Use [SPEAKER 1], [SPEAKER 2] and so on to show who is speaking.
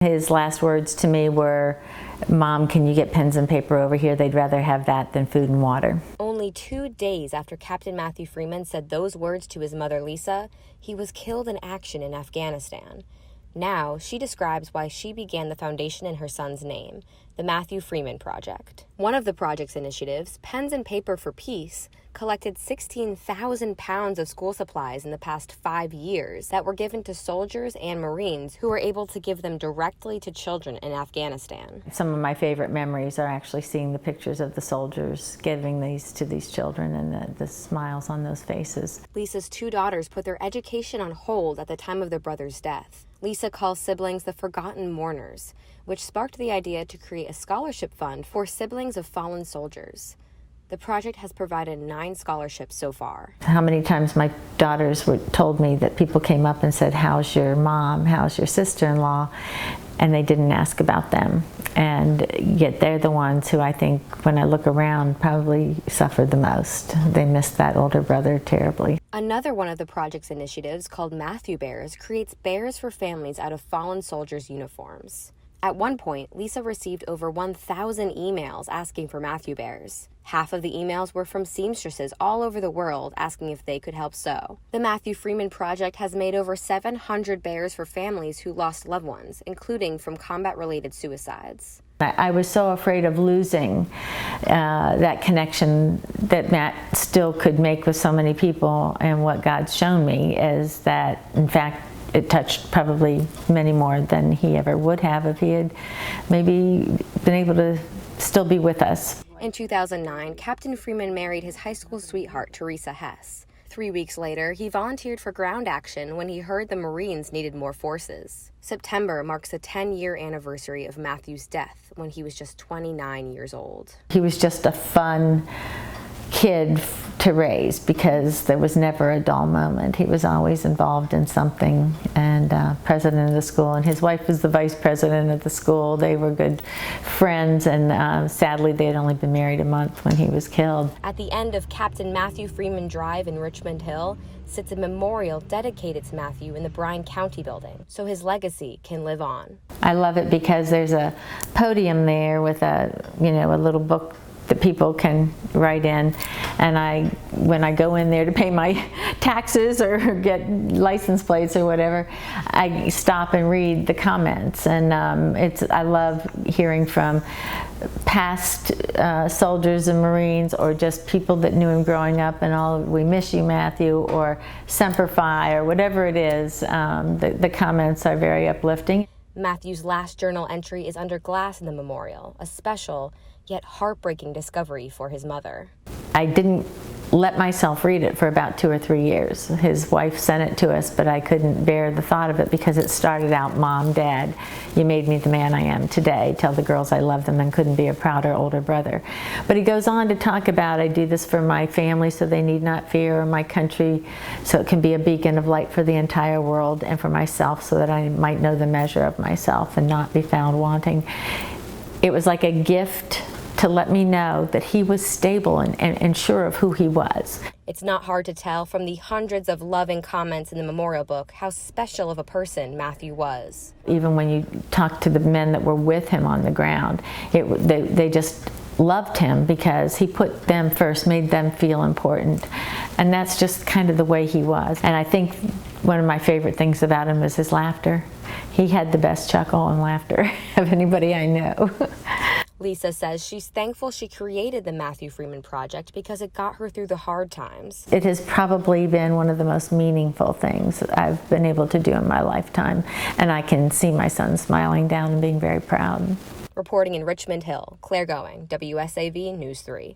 [SPEAKER 1] His last words to me were, "Mom, can you get pens and paper over here? They'd rather have that than food and water."
[SPEAKER 2] Only 2 days after Captain Matthew Freeman said those words to his mother, Lisa, he was killed in action in Afghanistan. Now, she describes why she began the foundation in her son's name, the Matthew Freeman Project. One of the project's initiatives, Pens and Paper for Peace, collected 16,000 pounds of school supplies in the past 5 years that were given to soldiers and Marines who were able to give them directly to children in Afghanistan.
[SPEAKER 1] Some of my favorite memories are actually seeing the pictures of the soldiers giving these to these children and the smiles on those faces.
[SPEAKER 2] Lisa's 2 daughters put their education on hold at the time of their brother's death. Lisa calls siblings the forgotten mourners, which sparked the idea to create a scholarship fund for siblings of fallen soldiers. The project has provided 9 scholarships so far. How
[SPEAKER 1] many times my daughters told me that people came up and said, "How's your mom? How's your sister-in-law?" And they didn't ask about them. And yet they're the ones who I think, when I look around, probably suffered the most. They missed that older brother terribly.
[SPEAKER 2] Another one of the project's initiatives, called Matthew Bears, creates bears for families out of fallen soldiers' uniforms. At one point, Lisa received over 1,000 emails asking for Matthew Bears. Half of the emails were from seamstresses all over the world asking if they could help sew. The Matthew Freeman Project has made over 700 bears for families who lost loved ones, including from combat-related suicides.
[SPEAKER 1] I was so afraid of losing that connection that Matt still could make with so many people, and what God's shown me is that, in fact, it touched probably many more than he ever would have if he had maybe been able to still be with us.
[SPEAKER 2] In 2009, Captain Freeman married his high school sweetheart, Teresa Hess. 3 weeks later, he volunteered for ground action when he heard the Marines needed more forces. September marks the 10-year anniversary of Matthew's death when he was just 29 years old.
[SPEAKER 1] He was just a fun kid to raise because there was never a dull moment. He was always involved in something, and president of the school, and his wife was the vice president of the school. They were good friends, and sadly they had only been married a month when he was killed.
[SPEAKER 2] At the end of Captain Matthew Freeman Drive in Richmond Hill sits a memorial dedicated to Matthew in the Bryan County building, so his legacy can live on.
[SPEAKER 1] I love it because there's a podium there with a little book that people can write in, and when I go in there to pay my taxes or get license plates or whatever, I stop and read the comments, and I love hearing from past soldiers and Marines, or just people that knew him growing up, and all, "We miss you, Matthew," or "Semper Fi," or whatever it is. The comments are very uplifting.
[SPEAKER 2] Matthew's last journal entry is under glass in the memorial, a special yet heartbreaking discovery for his mother.
[SPEAKER 1] I didn't let myself read it for about 2 or 3 years. His wife sent it to us, but I couldn't bear the thought of it because it started out, "Mom, Dad, you made me the man I am today. Tell the girls I love them and couldn't be a prouder older brother." But he goes on to talk about, "I do this for my family so they need not fear, or my country so it can be a beacon of light for the entire world, and for myself so that I might know the measure of myself and not be found wanting." It was like a gift to let me know that he was stable and sure of who he was.
[SPEAKER 2] It's not hard to tell from the hundreds of loving comments in the memorial book how special of a person Matthew was.
[SPEAKER 1] Even when you talk to the men that were with him on the ground, they just loved him because he put them first, made them feel important. And that's just kind of the way he was. And I think one of my favorite things about him was his laughter. He had the best chuckle and laughter of anybody I know.
[SPEAKER 2] Lisa says she's thankful she created the Matthew Freeman Project because it got her through the hard times.
[SPEAKER 1] It has probably been one of the most meaningful things I've been able to do in my lifetime, and I can see my son smiling down and being very proud.
[SPEAKER 2] Reporting in Richmond Hill, Claire Going, WSAV News 3.